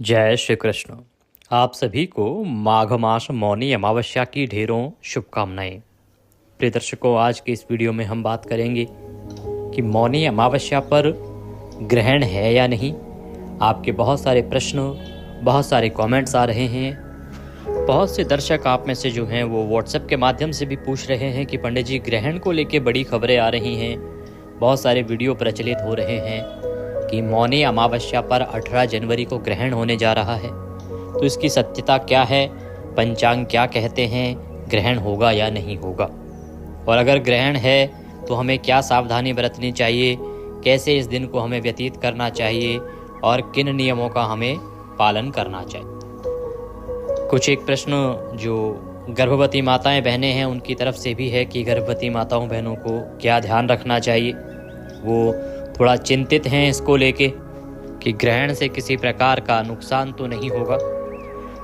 जय श्री कृष्ण। आप सभी को माघ मास मौनी अमावस्या की ढेरों शुभकामनाएं। प्रिय दर्शकों, आज की इस वीडियो में हम बात करेंगे कि मौनी अमावस्या पर ग्रहण है या नहीं। आपके बहुत सारे प्रश्न, बहुत सारे कमेंट्स आ रहे हैं। बहुत से दर्शक आप में से जो हैं वो व्हाट्सएप के माध्यम से भी पूछ रहे हैं कि पंडित जी, ग्रहण को लेके बड़ी खबरें आ रही हैं, बहुत सारे वीडियो प्रचलित हो रहे हैं कि मौनी अमावस्या पर 18 जनवरी को ग्रहण होने जा रहा है। तो इसकी सत्यता क्या है, पंचांग क्या कहते हैं, ग्रहण होगा या नहीं होगा, और अगर ग्रहण है तो हमें क्या सावधानी बरतनी चाहिए, कैसे इस दिन को हमें व्यतीत करना चाहिए और किन नियमों का हमें पालन करना चाहिए। कुछ एक प्रश्न जो गर्भवती माताएं बहनें हैं उनकी तरफ से भी है कि गर्भवती माताओं बहनों को क्या ध्यान रखना चाहिए। वो थोड़ा चिंतित हैं इसको लेके कि ग्रहण से किसी प्रकार का नुकसान तो नहीं होगा।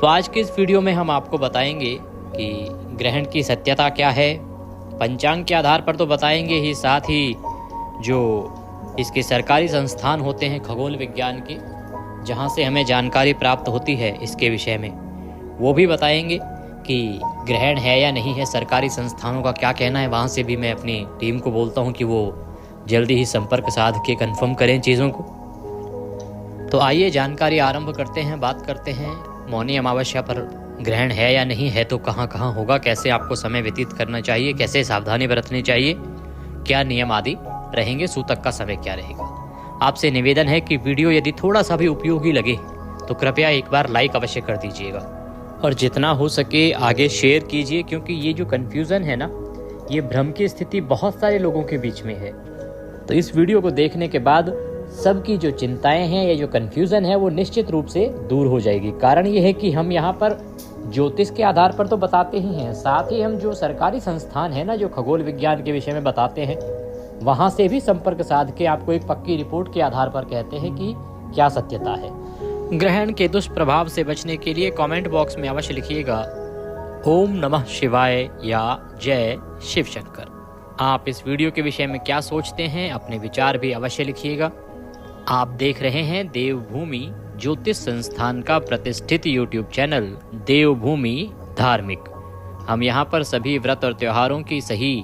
तो आज के इस वीडियो में हम आपको बताएंगे कि ग्रहण की सत्यता क्या है, पंचांग के आधार पर तो बताएंगे ही, साथ ही जो इसके सरकारी संस्थान होते हैं खगोल विज्ञान के, जहां से हमें जानकारी प्राप्त होती है इसके विषय में, वो भी बताएंगे कि ग्रहण है या नहीं है, सरकारी संस्थानों का क्या कहना है। वहाँ से भी मैं अपनी टीम को बोलता हूँ कि वो जल्दी ही संपर्क साध के कंफर्म करें चीज़ों को। तो आइए जानकारी आरंभ करते हैं, बात करते हैं मौनी अमावस्या पर ग्रहण है या नहीं है, तो कहाँ कहाँ होगा, कैसे आपको समय व्यतीत करना चाहिए, कैसे सावधानी बरतनी चाहिए, क्या नियम आदि रहेंगे, सूतक का समय क्या रहेगा। आपसे निवेदन है कि वीडियो यदि थोड़ा सा भी उपयोगी लगे तो कृपया एक बार लाइक अवश्य कर दीजिएगा और जितना हो सके आगे शेयर कीजिए, क्योंकि ये जो कन्फ्यूज़न है ना, ये भ्रम की स्थिति बहुत सारे लोगों के बीच में है। तो इस वीडियो को देखने के बाद सबकी जो चिंताएं हैं या जो कन्फ्यूज़न है वो निश्चित रूप से दूर हो जाएगी। कारण ये है कि हम यहाँ पर ज्योतिष के आधार पर तो बताते ही हैं, साथ ही हम जो सरकारी संस्थान है ना, जो खगोल विज्ञान के विषय में बताते हैं, वहाँ से भी संपर्क साध के आपको एक पक्की रिपोर्ट के आधार पर कहते हैं कि क्या सत्यता है। ग्रहण के दुष्प्रभाव से बचने के लिए कमेंट बॉक्स में अवश्य लिखिएगा ओम नमः शिवाय या जय शिव शंकर। आप इस वीडियो के विषय में क्या सोचते हैं, अपने विचार भी अवश्य लिखिएगा। आप देख रहे हैं देवभूमि ज्योतिष संस्थान का प्रतिष्ठित यूट्यूब चैनल देवभूमि धार्मिक। हम यहाँ पर सभी व्रत और त्योहारों की सही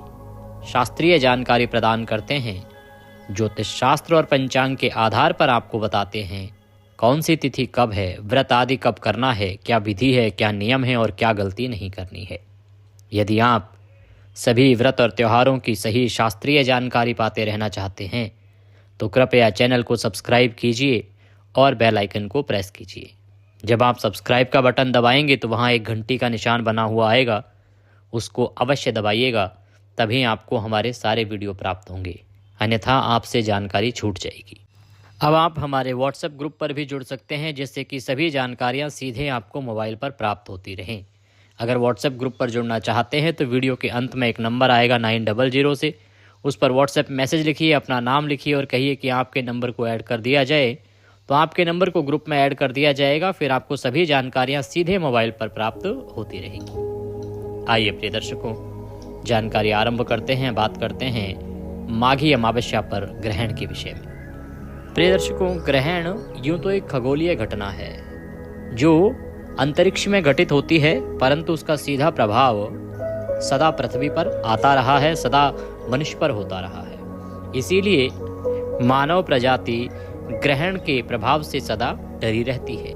शास्त्रीय जानकारी प्रदान करते हैं। ज्योतिष शास्त्र और पंचांग के आधार पर आपको बताते हैं कौन सी तिथि कब है, व्रत आदि कब करना है, क्या विधि है, क्या नियम है और क्या गलती नहीं करनी है। यदि आप सभी व्रत और त्योहारों की सही शास्त्रीय जानकारी पाते रहना चाहते हैं तो कृपया चैनल को सब्सक्राइब कीजिए और बेल आइकन को प्रेस कीजिए। जब आप सब्सक्राइब का बटन दबाएंगे तो वहाँ एक घंटी का निशान बना हुआ आएगा, उसको अवश्य दबाइएगा, तभी आपको हमारे सारे वीडियो प्राप्त होंगे, अन्यथा आपसे जानकारी छूट जाएगी। अब आप हमारे व्हाट्सएप ग्रुप पर भी जुड़ सकते हैं, जिससे कि सभी जानकारियाँ सीधे आपको मोबाइल पर प्राप्त होती रहें। अगर व्हाट्सएप ग्रुप पर जुड़ना चाहते हैं तो वीडियो के अंत में एक नंबर आएगा 900 से, उस पर व्हाट्सएप मैसेज लिखिए, अपना नाम लिखिए और कहिए कि आपके नंबर को ऐड कर दिया जाए, तो आपके नंबर को ग्रुप में ऐड कर दिया जाएगा। फिर आपको सभी जानकारियां सीधे मोबाइल पर प्राप्त होती रहेंगी। आइए प्रिय दर्शकों, जानकारी आरंभ करते हैं, बात करते हैं माघी अमावस्या पर ग्रहण के विषय में। प्रिय दर्शकों, ग्रहण यूँ तो एक खगोलीय घटना है जो अंतरिक्ष में घटित होती है, परंतु उसका सीधा प्रभाव सदा पृथ्वी पर आता रहा है, सदा मनुष्य पर होता रहा है। इसीलिए मानव प्रजाति ग्रहण के प्रभाव से सदा डरी रहती है।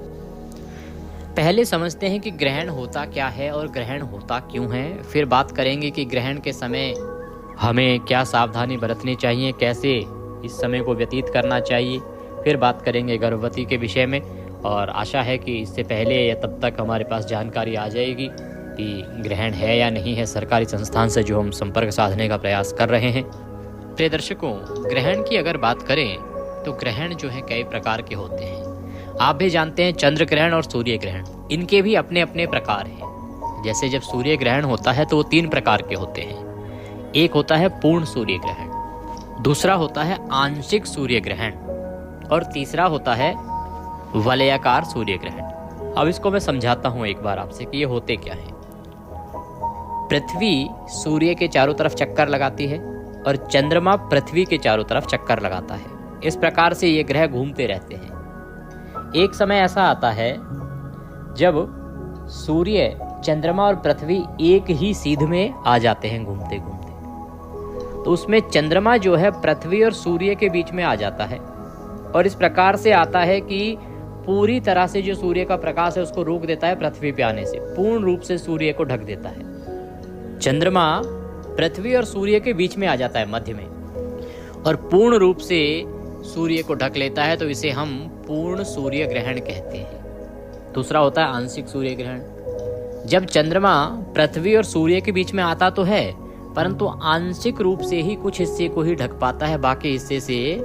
पहले समझते हैं कि ग्रहण होता क्या है और ग्रहण होता क्यों है, फिर बात करेंगे कि ग्रहण के समय हमें क्या सावधानी बरतनी चाहिए, कैसे इस समय को व्यतीत करना चाहिए, फिर बात करेंगे गर्भवती के विषय में। और आशा है कि इससे पहले या तब तक हमारे पास जानकारी आ जाएगी कि ग्रहण है या नहीं है, सरकारी संस्थान से जो हम संपर्क साधने का प्रयास कर रहे हैं। प्रिय दर्शकों, ग्रहण की अगर बात करें तो ग्रहण जो है कई प्रकार के होते हैं। आप भी जानते हैं चंद्र ग्रहण और सूर्य ग्रहण, इनके भी अपने अपने प्रकार हैं। जैसे जब सूर्य ग्रहण होता है तो वो 3 प्रकार के होते हैं। एक होता है पूर्ण सूर्य ग्रहण, दूसरा होता है आंशिक सूर्य ग्रहण और तीसरा होता है वलयाकार सूर्य ग्रहण। अब इसको मैं समझाता हूँ एक बार आपसे कि ये होते क्या हैं। पृथ्वी सूर्य के चारों तरफ चक्कर लगाती है और चंद्रमा पृथ्वी के चारों तरफ चक्कर लगाता है। इस प्रकार से ये ग्रह घूमते रहते हैं। एक समय ऐसा आता है जब सूर्य, चंद्रमा और पृथ्वी एक ही सीध में आ जाते हैं घूमते घूमते। तो उसमें चंद्रमा जो है पृथ्वी और सूर्य के बीच में आ जाता है और इस प्रकार से आता है कि पूरी तरह से जो सूर्य का प्रकाश है उसको रोक देता है पृथ्वी पे आने से, पूर्ण रूप से सूर्य को ढक देता है। चंद्रमा पृथ्वी और सूर्य के बीच में आ जाता है, मध्य में, और पूर्ण रूप से सूर्य को ढक लेता है, तो इसे हम पूर्ण सूर्य ग्रहण कहते हैं। दूसरा होता है आंशिक सूर्य ग्रहण। जब चंद्रमा पृथ्वी और सूर्य के बीच में आता तो है, परंतु आंशिक रूप से ही कुछ हिस्से को ही ढक पाता है, बाकी हिस्से से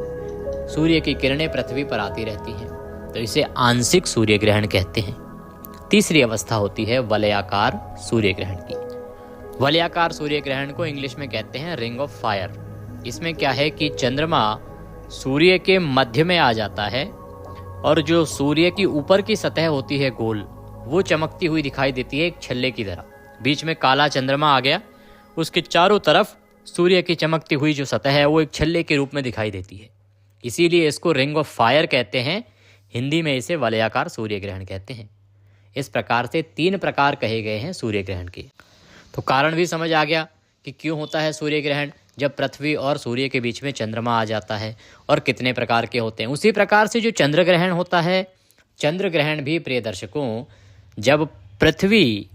सूर्य की किरणें पृथ्वी पर आती रहती हैं, तो इसे आंशिक सूर्य ग्रहण कहते हैं। तीसरी अवस्था होती है वलयाकार सूर्य ग्रहण की। वलयाकार सूर्य ग्रहण को इंग्लिश में कहते हैं रिंग ऑफ फायर। इसमें क्या है कि चंद्रमा सूर्य के मध्य में आ जाता है और जो सूर्य की ऊपर की सतह होती है गोल, वो चमकती हुई दिखाई देती है एक छल्ले की तरह। बीच में काला चंद्रमा आ गया, उसके चारों तरफ सूर्य की चमकती हुई जो सतह है वो एक छल्ले के रूप में दिखाई देती है, इसीलिए इसको रिंग ऑफ फायर कहते हैं। हिंदी में इसे वलयाकार सूर्य ग्रहण कहते हैं। इस प्रकार से 3 प्रकार कहे गए हैं सूर्य ग्रहण के। तो कारण भी समझ आ गया कि क्यों होता है सूर्य ग्रहण, जब पृथ्वी और सूर्य के बीच में चंद्रमा आ जाता है, और कितने प्रकार के होते हैं। उसी प्रकार से जो चंद्र ग्रहण होता है, चंद्र ग्रहण भी प्रिय दर्शकों जब पृथ्वी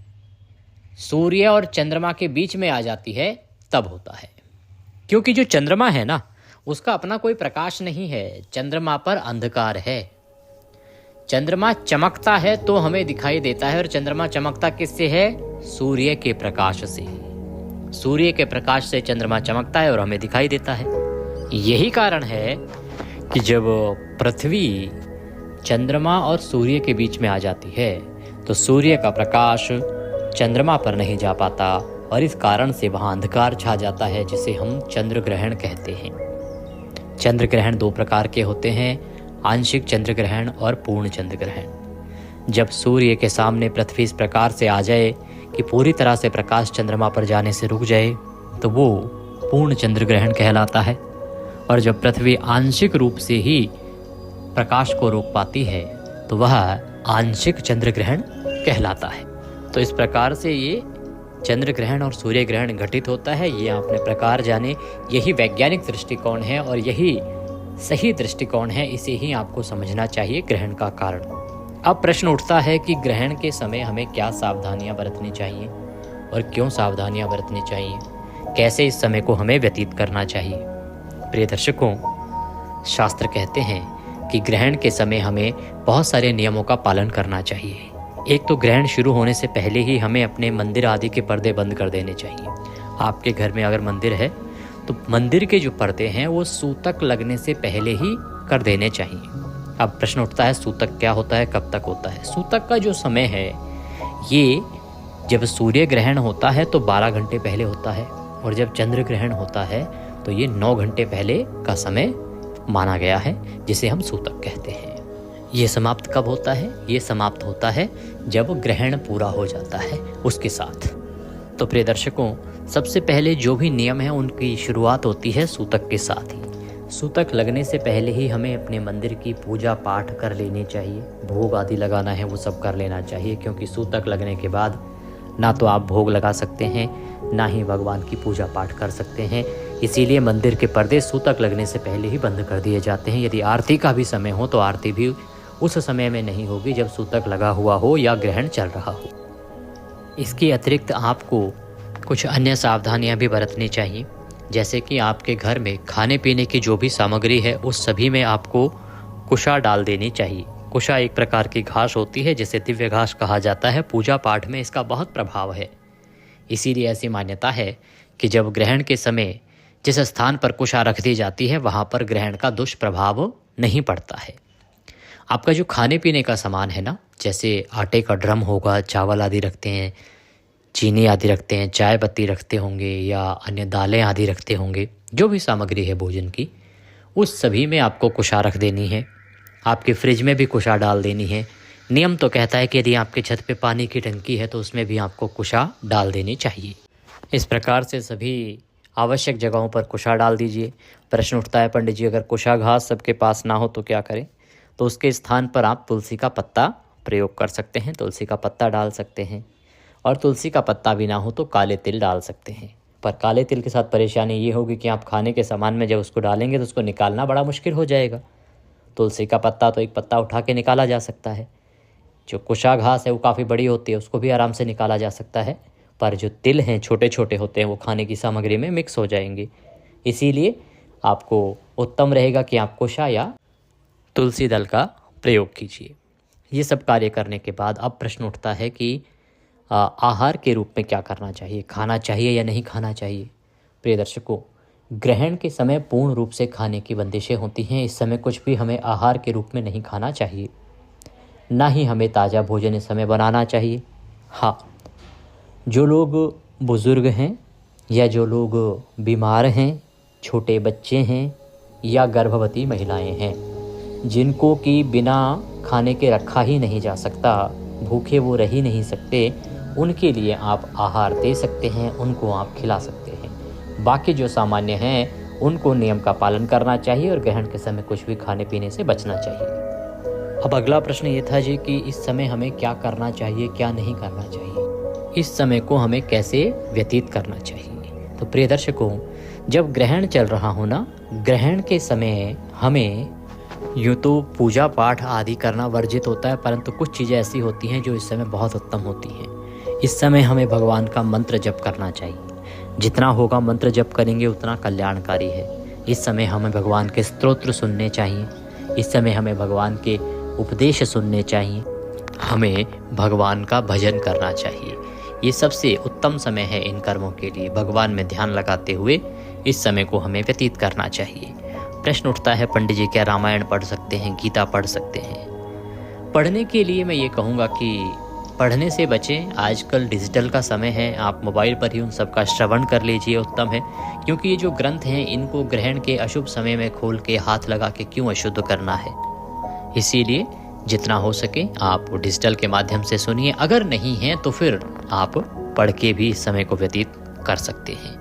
सूर्य और चंद्रमा के बीच में आ जाती है तब होता है। क्योंकि जो चंद्रमा है ना, उसका अपना कोई प्रकाश नहीं है, चंद्रमा पर अंधकार है। चंद्रमा चमकता है तो हमें दिखाई देता है, और चंद्रमा चमकता किससे है? सूर्य के प्रकाश से। सूर्य के प्रकाश से चंद्रमा चमकता है और हमें दिखाई देता है। यही कारण है कि जब पृथ्वी चंद्रमा और सूर्य के बीच में आ जाती है तो सूर्य का प्रकाश चंद्रमा पर नहीं जा पाता, और इस कारण से वहाँ अंधकार छा जाता है, जिसे हम चंद्र ग्रहण कहते हैं। चंद्र ग्रहण 2 प्रकार के होते हैं, आंशिक चंद्र ग्रहण और पूर्ण चंद्र ग्रहण। जब सूर्य के सामने पृथ्वी इस प्रकार से आ जाए कि पूरी तरह से प्रकाश चंद्रमा पर जाने से रुक जाए, तो वो पूर्ण चंद्र ग्रहण कहलाता है। और जब पृथ्वी आंशिक रूप से ही प्रकाश को रोक पाती है तो वह आंशिक चंद्र ग्रहण कहलाता है। तो इस प्रकार से ये चंद्र ग्रहण और सूर्य ग्रहण घटित होता है। ये आपने प्रकार जाने, यही वैज्ञानिक दृष्टिकोण है और यही सही दृष्टिकोण है, इसे ही आपको समझना चाहिए ग्रहण का कारण। अब प्रश्न उठता है कि ग्रहण के समय हमें क्या सावधानियां बरतनी चाहिए और क्यों सावधानियां बरतनी चाहिए, कैसे इस समय को हमें व्यतीत करना चाहिए। प्रिय दर्शकों, शास्त्र कहते हैं कि ग्रहण के समय हमें बहुत सारे नियमों का पालन करना चाहिए। एक तो ग्रहण शुरू होने से पहले ही हमें अपने मंदिर आदि के पर्दे बंद कर देने चाहिए। आपके घर में अगर मंदिर है तो मंदिर के जो पर्दे हैं वो सूतक लगने से पहले ही कर देने चाहिए। अब प्रश्न उठता है सूतक क्या होता है, कब तक होता है? सूतक का जो समय है ये जब सूर्य ग्रहण होता है तो 12 घंटे पहले होता है, और जब चंद्र ग्रहण होता है तो ये 9 घंटे पहले का समय माना गया है, जिसे हम सूतक कहते हैं। ये समाप्त कब होता है? ये समाप्त होता है जब ग्रहण पूरा हो जाता है उसके साथ। तो प्रिय दर्शकों, सबसे पहले जो भी नियम है उनकी शुरुआत होती है सूतक के साथ ही। सूतक लगने से पहले ही हमें अपने मंदिर की पूजा पाठ कर लेनी चाहिए। भोग आदि लगाना है वो सब कर लेना चाहिए, क्योंकि सूतक लगने के बाद ना तो आप भोग लगा सकते हैं, ना ही भगवान की पूजा पाठ कर सकते हैं। इसीलिए मंदिर के पर्दे सूतक लगने से पहले ही बंद कर दिए जाते हैं। यदि आरती का भी समय हो तो आरती भी उस समय में नहीं होगी जब सूतक लगा हुआ हो या ग्रहण चल रहा हो। इसके अतिरिक्त आपको कुछ अन्य सावधानियां भी बरतनी चाहिए, जैसे कि आपके घर में खाने पीने की जो भी सामग्री है उस सभी में आपको कुशा डाल देनी चाहिए। कुशा एक प्रकार की घास होती है जिसे दिव्य घास कहा जाता है। पूजा पाठ में इसका बहुत प्रभाव है। इसीलिए ऐसी मान्यता है कि जब ग्रहण के समय जिस स्थान पर कुशा रख दी जाती है वहाँ पर ग्रहण का दुष्प्रभाव नहीं पड़ता है। आपका जो खाने पीने का सामान है ना, जैसे आटे का ड्रम होगा, चावल आदि रखते हैं, चीनी आदि रखते हैं, चाय पत्ती रखते होंगे या अन्य दालें आदि रखते होंगे, जो भी सामग्री है भोजन की, उस सभी में आपको कुशा रख देनी है। आपके फ्रिज में भी कुशा डाल देनी है। नियम तो कहता है कि यदि आपके छत पे पानी की टंकी है तो उसमें भी आपको कुशा डाल देनी चाहिए। इस प्रकार से सभी आवश्यक जगहों पर कुशा डाल दीजिए। प्रश्न उठता है पंडित जी अगर कुशा घास सबके पास ना हो तो क्या करें? तो उसके स्थान पर आप तुलसी का पत्ता प्रयोग कर सकते हैं, तुलसी का पत्ता डाल सकते हैं। और तुलसी का पत्ता भी ना हो तो काले तिल डाल सकते हैं। पर काले तिल के साथ परेशानी ये होगी कि आप खाने के सामान में जब उसको डालेंगे तो उसको निकालना बड़ा मुश्किल हो जाएगा। तुलसी का पत्ता तो एक पत्ता उठा के निकाला जा सकता है। जो कुशा घास है वो काफ़ी बड़ी होती है, उसको भी आराम से निकाला जा सकता है। पर जो तिल हैं छोटे छोटे होते हैं वो खाने की सामग्री में मिक्स हो जाएंगे। इसीलिए आपको उत्तम रहेगा कि आप कुशा या तुलसी दल का प्रयोग कीजिए। ये सब कार्य करने के बाद अब प्रश्न उठता है कि आहार के रूप में क्या करना चाहिए, खाना चाहिए या नहीं खाना चाहिए। प्रिय दर्शकों, ग्रहण के समय पूर्ण रूप से खाने की बंदिशें होती हैं। इस समय कुछ भी हमें आहार के रूप में नहीं खाना चाहिए, ना ही हमें ताज़ा भोजन इस समय बनाना चाहिए। हाँ, जो लोग बुज़ुर्ग हैं या जो लोग बीमार हैं, छोटे बच्चे हैं या गर्भवती महिलाएं हैं, जिनको कि बिना खाने के रखा ही नहीं जा सकता, भूखे वो रह ही नहीं सकते, उनके लिए आप आहार दे सकते हैं, उनको आप खिला सकते हैं। बाकी जो सामान्य हैं उनको नियम का पालन करना चाहिए और ग्रहण के समय कुछ भी खाने पीने से बचना चाहिए। अब अगला प्रश्न ये था जी कि इस समय हमें क्या करना चाहिए, क्या नहीं करना चाहिए, इस समय को हमें कैसे व्यतीत करना चाहिए। तो प्रिय दर्शकों, जब ग्रहण चल रहा हो ना, ग्रहण के समय हमें यूँ तो पूजा पाठ आदि करना वर्जित होता है, परंतु कुछ चीज़ें ऐसी होती हैं जो इस समय बहुत उत्तम होती हैं। इस समय हमें भगवान का मंत्र जप करना चाहिए। जितना होगा मंत्र जप करेंगे उतना कल्याणकारी है। इस समय हमें भगवान के स्तोत्र सुनने चाहिए, इस समय हमें भगवान के उपदेश सुनने चाहिए, हमें भगवान का भजन करना चाहिए। ये सबसे उत्तम समय है इन कर्मों के लिए। भगवान में ध्यान लगाते हुए इस समय को हमें व्यतीत करना चाहिए। प्रश्न उठता है, पंडित जी क्या रामायण पढ़ सकते हैं, गीता पढ़ सकते हैं? पढ़ने के लिए मैं ये कहूँगा कि पढ़ने से बचें। आजकल डिजिटल का समय है, आप मोबाइल पर ही उन सब का श्रवण कर लीजिए, उत्तम है। क्योंकि ये जो ग्रंथ हैं इनको ग्रहण के अशुभ समय में खोल के हाथ लगा के क्यों अशुद्ध करना है। इसीलिए जितना हो सके आप डिजिटल के माध्यम से सुनिए। अगर नहीं है तो फिर आप पढ़ के भी इस समय को व्यतीत कर सकते हैं।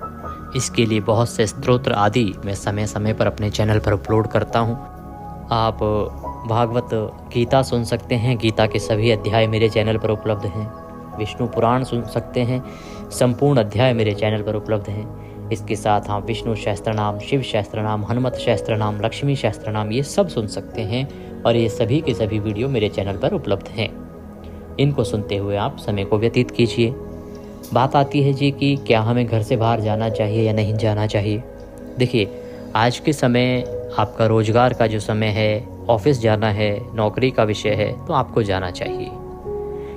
इसके लिए बहुत से स्तोत्र आदि मैं समय समय पर अपने चैनल पर अपलोड करता हूँ। आप भागवत गीता सुन सकते हैं, गीता के सभी अध्याय मेरे चैनल पर उपलब्ध हैं। विष्णु पुराण सुन सकते हैं, संपूर्ण अध्याय मेरे चैनल पर उपलब्ध हैं। इसके साथ आप विष्णु सहस्त्र नाम, शिव सहस्त्र नाम, हनुमत सहस्त्र नाम, लक्ष्मी सहस्त्र नाम, ये सब सुन सकते हैं और ये सभी के सभी वीडियो मेरे चैनल पर उपलब्ध हैं। इनको सुनते हुए आप समय को व्यतीत कीजिए। बात आती है जी कि क्या हमें घर से बाहर जाना चाहिए या नहीं जाना चाहिए। देखिए, आज के समय आपका रोजगार का जो समय है, ऑफिस जाना है, नौकरी का विषय है, तो आपको जाना चाहिए।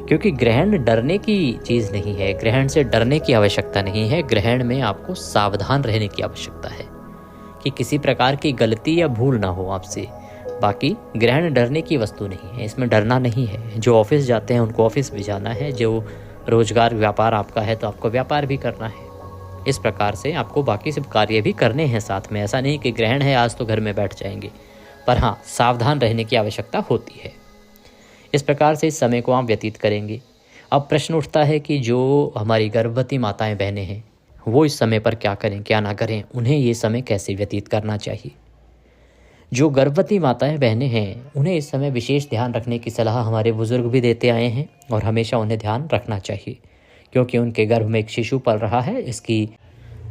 क्योंकि ग्रहण डरने की चीज़ नहीं है, ग्रहण से डरने की आवश्यकता नहीं है। ग्रहण में आपको सावधान रहने की आवश्यकता है कि किसी प्रकार की गलती या भूल ना हो आपसे। बाकी ग्रहण डरने की वस्तु नहीं है, इसमें डरना नहीं है। जो ऑफिस जाते हैं उनको ऑफिस भी जाना है, जो रोजगार व्यापार आपका है तो आपको व्यापार भी करना है। इस प्रकार से आपको बाकी सब कार्य भी करने हैं साथ में। ऐसा नहीं कि ग्रहण है आज तो घर में बैठ जाएंगे, पर हाँ, सावधान रहने की आवश्यकता होती है। इस प्रकार से इस समय को आप व्यतीत करेंगे। अब प्रश्न उठता है कि जो हमारी गर्भवती माताएं बहनें हैं वो इस समय पर क्या करें, क्या ना करें, उन्हें ये समय कैसे व्यतीत करना चाहिए। जो गर्भवती माताएं बहनें हैं उन्हें इस समय विशेष ध्यान रखने की सलाह हमारे बुजुर्ग भी देते आए हैं और हमेशा उन्हें ध्यान रखना चाहिए। क्योंकि उनके गर्भ में एक शिशु पल रहा है, इसकी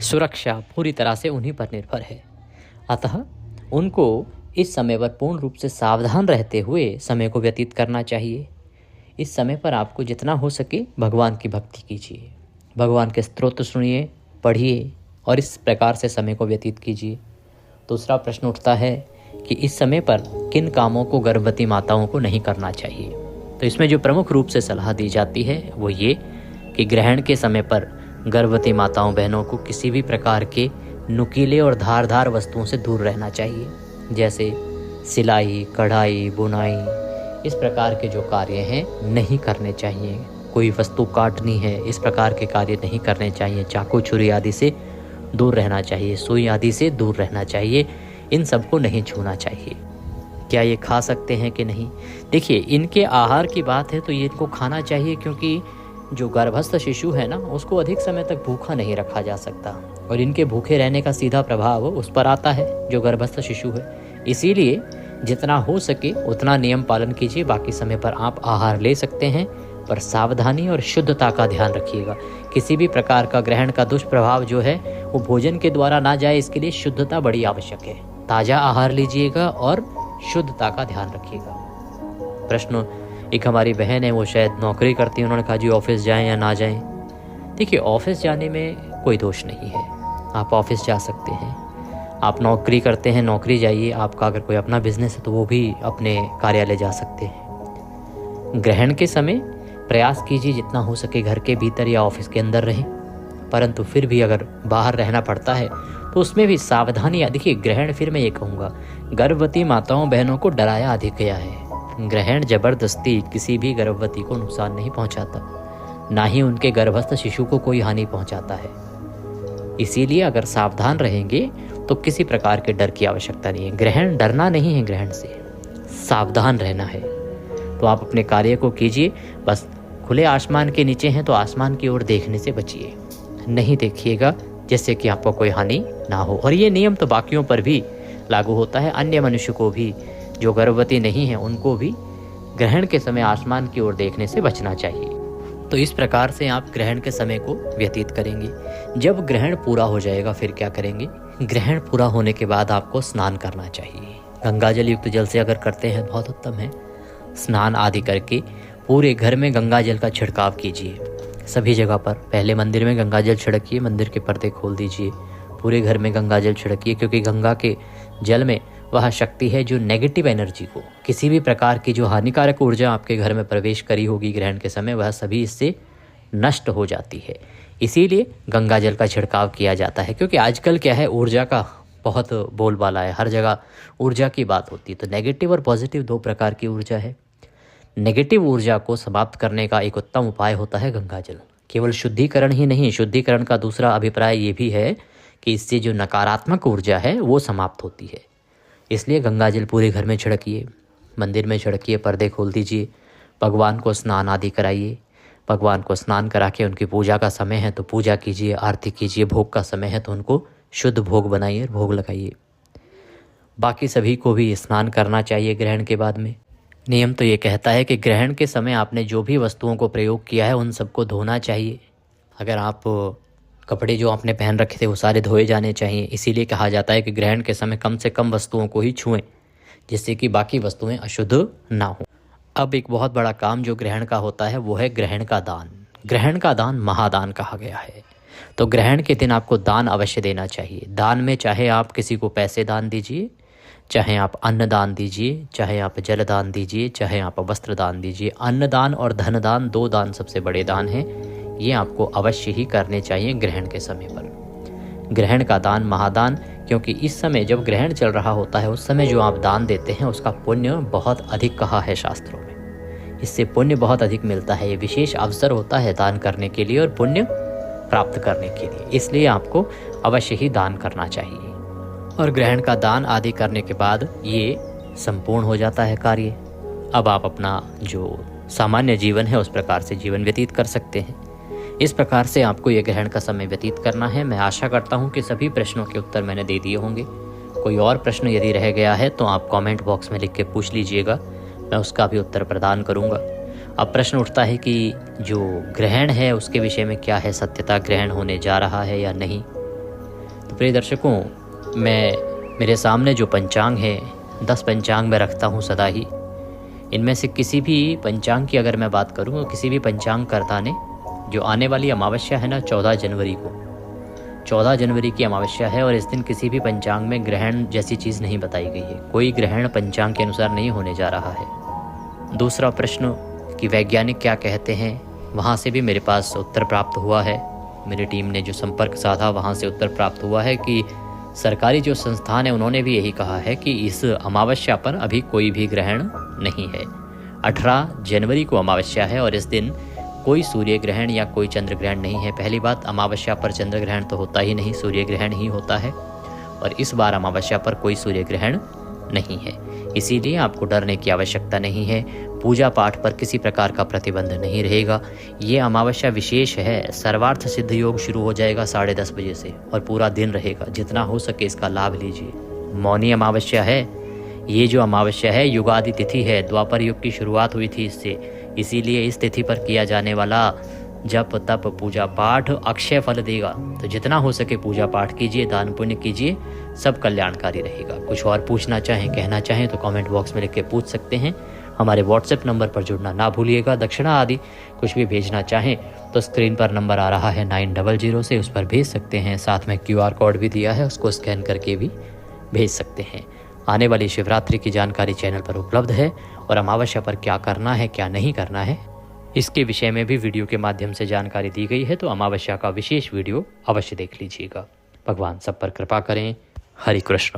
सुरक्षा पूरी तरह से उन्हीं पर निर्भर है। अतः उनको इस समय पर पूर्ण रूप से सावधान रहते हुए समय को व्यतीत करना चाहिए। इस समय पर आपको जितना हो सके भगवान की भक्ति कीजिए, भगवान के स्तोत्र सुनिए, पढ़िए और इस प्रकार से समय को व्यतीत कीजिए। दूसरा प्रश्न उठता है कि इस समय पर किन कामों को गर्भवती माताओं को नहीं करना चाहिए। तो इसमें जो प्रमुख रूप से सलाह दी जाती है वो ये कि ग्रहण के समय पर गर्भवती माताओं बहनों को किसी भी प्रकार के नुकीले और धारदार वस्तुओं से दूर रहना चाहिए। जैसे सिलाई, कढ़ाई, बुनाई, इस प्रकार के जो कार्य हैं नहीं करने चाहिए। कोई वस्तु काटनी है, इस प्रकार के कार्य नहीं करने चाहिए। चाकू छुरी आदि से दूर रहना चाहिए, सुई आदि से दूर रहना चाहिए। इन सब को नहीं छूना चाहिए। क्या ये खा सकते हैं कि नहीं? देखिए, इनके आहार की बात है तो ये इनको खाना चाहिए, क्योंकि जो गर्भस्थ शिशु है ना उसको अधिक समय तक भूखा नहीं रखा जा सकता और इनके भूखे रहने का सीधा प्रभाव उस पर आता है जो गर्भस्थ शिशु है। इसीलिए जितना हो सके उतना नियम पालन कीजिए। बाकी समय पर आप आहार ले सकते हैं, पर सावधानी और शुद्धता का ध्यान रखिएगा। किसी भी प्रकार का ग्रहण का दुष्प्रभाव जो है वो भोजन के द्वारा ना जाए, इसके लिए शुद्धता बड़ी आवश्यक है। ताज़ा आहार लीजिएगा और शुद्धता का ध्यान रखिएगा। प्रश्न, एक हमारी बहन है, वो शायद नौकरी करती है, उन्होंने कहा जी ऑफिस जाएं या ना जाएं। देखिए, ऑफिस जाने में कोई दोष नहीं है, आप ऑफिस जा सकते हैं। आप नौकरी करते हैं, नौकरी जाइए। आपका अगर कोई अपना बिजनेस है तो वो भी अपने कार्यालय जा सकते हैं। ग्रहण के समय प्रयास कीजिए जितना हो सके घर के भीतर या ऑफिस के अंदर रहें, परंतु फिर भी अगर बाहर रहना पड़ता है तो उसमें भी सावधानी। देखिए, ग्रहण, फिर मैं ये कहूँगा, गर्भवती माताओं बहनों को डराया अधिक गया है। ग्रहण जबरदस्ती किसी भी गर्भवती को नुकसान नहीं पहुँचाता, ना ही उनके गर्भस्थ शिशु को कोई हानि पहुँचाता है। इसीलिए अगर सावधान रहेंगे तो किसी प्रकार के डर की आवश्यकता नहीं है। ग्रहण डरना नहीं है, ग्रहण से सावधान रहना है। तो आप अपने कार्य को कीजिए। बस खुले आसमान के नीचे हैं तो आसमान की ओर देखने से बचिए, नहीं देखिएगा, जिससे कि आपको कोई हानि ना हो। और ये नियम तो बाकियों पर भी लागू होता है, अन्य मनुष्य को भी, जो गर्भवती नहीं है उनको भी ग्रहण के समय आसमान की ओर देखने से बचना चाहिए। तो इस प्रकार से आप ग्रहण के समय को व्यतीत करेंगे। जब ग्रहण पूरा हो जाएगा फिर क्या करेंगे? ग्रहण पूरा होने के बाद आपको स्नान करना चाहिए। गंगा जल युक्त जल से अगर करते हैं बहुत उत्तम है। स्नान आदि करके पूरे घर में गंगा जल का छिड़काव कीजिए, सभी जगह पर। पहले मंदिर में गंगा जल छिड़किए, मंदिर के पर्दे खोल दीजिए, पूरे घर में गंगा जल छिड़किए, क्योंकि गंगा के जल में वह शक्ति है जो नेगेटिव एनर्जी को, किसी भी प्रकार की जो हानिकारक ऊर्जा आपके घर में प्रवेश करी होगी ग्रहण के समय, वह सभी इससे नष्ट हो जाती है। इसीलिए गंगा जल का छिड़काव किया जाता है, क्योंकि आजकल क्या है, ऊर्जा का बहुत बोलबाला है, हर जगह ऊर्जा की बात होती है। तो नेगेटिव और पॉजिटिव दो प्रकार की ऊर्जा है। नेगेटिव ऊर्जा को समाप्त करने का एक उत्तम उपाय होता है गंगा जल। केवल शुद्धिकरण ही नहीं, शुद्धिकरण का दूसरा अभिप्राय ये भी है कि इससे जो नकारात्मक ऊर्जा है वो समाप्त होती है। इसलिए गंगा जल पूरे घर में छिड़किए, मंदिर में छिड़किए, पर्दे खोल दीजिए, भगवान को स्नान आदि कराइए। भगवान को स्नान करा के उनकी पूजा का समय है तो पूजा कीजिए, आरती कीजिए। भोग का समय है तो उनको शुद्ध भोग बनाइए, भोग लगाइए। बाकी सभी को भी स्नान करना चाहिए ग्रहण के बाद में। नियम तो ये कहता है कि ग्रहण के समय आपने जो भी वस्तुओं को प्रयोग किया है उन सबको धोना चाहिए। अगर आप कपड़े जो आपने पहन रखे थे वो सारे धोए जाने चाहिए। इसीलिए कहा जाता है कि ग्रहण के समय कम से कम वस्तुओं को ही छुएं, जिससे कि बाकी वस्तुएं अशुद्ध ना हो। अब एक बहुत बड़ा काम जो ग्रहण का होता है वो है ग्रहण का दान। ग्रहण का दान महादान कहा गया है। तो ग्रहण के दिन आपको दान अवश्य देना चाहिए। दान में चाहे आप किसी को पैसे दान दीजिए, चाहे आप अन्न दान दीजिए, चाहे आप जल दान दीजिए, चाहे आप वस्त्र दान दीजिए। अन्न दान और धन दान, दो दान सबसे बड़े दान हैं। ये आपको अवश्य ही करने चाहिए ग्रहण के समय पर। ग्रहण का दान महादान, क्योंकि इस समय जब ग्रहण चल रहा होता है उस समय जो आप दान देते हैं उसका पुण्य बहुत अधिक कहा है शास्त्रों में। इससे पुण्य बहुत अधिक मिलता है। ये विशेष अवसर होता है दान करने के लिए और पुण्य प्राप्त करने के लिए। इसलिए आपको अवश्य ही दान करना चाहिए। और ग्रहण का दान आदि करने के बाद ये संपूर्ण हो जाता है कार्य। अब आप अपना जो सामान्य जीवन है उस प्रकार से जीवन व्यतीत कर सकते हैं। इस प्रकार से आपको ये ग्रहण का समय व्यतीत करना है। मैं आशा करता हूँ कि सभी प्रश्नों के उत्तर मैंने दे दिए होंगे। कोई और प्रश्न यदि रह गया है तो आप कमेंट बॉक्स में लिख के पूछ लीजिएगा, मैं उसका भी उत्तर प्रदान करूँगा। अब प्रश्न उठता है कि जो ग्रहण है उसके विषय में क्या है सत्यता, ग्रहण होने जा रहा है या नहीं। तो प्रिय दर्शकों, मेरे सामने जो पंचांग है 10 पंचांग मैं रखता हूँ सदा ही। इनमें से किसी भी पंचांग की अगर मैं बात करूँ तो किसी भी पंचांग कर्ता ने जो आने वाली अमावस्या है ना 14 जनवरी को, 14 जनवरी की अमावस्या है और इस दिन किसी भी पंचांग में ग्रहण जैसी चीज़ नहीं बताई गई है। कोई ग्रहण पंचांग के अनुसार नहीं होने जा रहा है। दूसरा प्रश्न कि वैज्ञानिक क्या कहते हैं, वहाँ से भी मेरे पास उत्तर प्राप्त हुआ है। मेरी टीम ने जो संपर्क साधा वहाँ से उत्तर प्राप्त हुआ है कि सरकारी जो संस्थान है उन्होंने भी यही कहा है कि इस अमावस्या पर अभी कोई भी ग्रहण नहीं है। 18 जनवरी को अमावस्या है और इस दिन कोई सूर्य ग्रहण या कोई चंद्र ग्रहण नहीं है। पहली बात, अमावस्या पर चंद्र ग्रहण तो होता ही नहीं, सूर्य ग्रहण ही होता है और इस बार अमावस्या पर कोई सूर्य ग्रहण नहीं है। इसीलिए आपको डरने की आवश्यकता नहीं है। पूजा पाठ पर किसी प्रकार का प्रतिबंध नहीं रहेगा। ये अमावस्या विशेष है। सर्वार्थ सिद्ध योग शुरू हो जाएगा 10:30 बजे से और पूरा दिन रहेगा। जितना हो सके इसका लाभ लीजिए। मौनी अमावस्या है, ये जो अमावस्या है युगादि तिथि है, द्वापर युग की शुरुआत हुई थी इससे, इसीलिए इस तिथि पर किया जाने वाला जप तप पूजा पाठ अक्षय फल देगा। तो जितना हो सके पूजा पाठ कीजिए, दान पुण्य कीजिए, सब कल्याणकारी रहेगा। कुछ और पूछना चाहें, कहना चाहें तो कमेंट बॉक्स में लिख के पूछ सकते हैं। हमारे व्हाट्सएप नंबर पर जुड़ना ना भूलिएगा। दक्षिणा आदि कुछ भी भेजना चाहें तो स्क्रीन पर नंबर आ रहा है 900 से, उस पर भेज सकते हैं। साथ में QR कोड भी दिया है, उसको स्कैन करके भी भेज सकते हैं। आने वाली शिवरात्रि की जानकारी चैनल पर उपलब्ध है और अमावस्या पर क्या करना है क्या नहीं करना है इसके विषय में भी वीडियो के माध्यम से जानकारी दी गई है। तो अमावस्या का विशेष वीडियो अवश्य देख लीजिएगा। भगवान सब पर कृपा करें। हरि कृष्ण।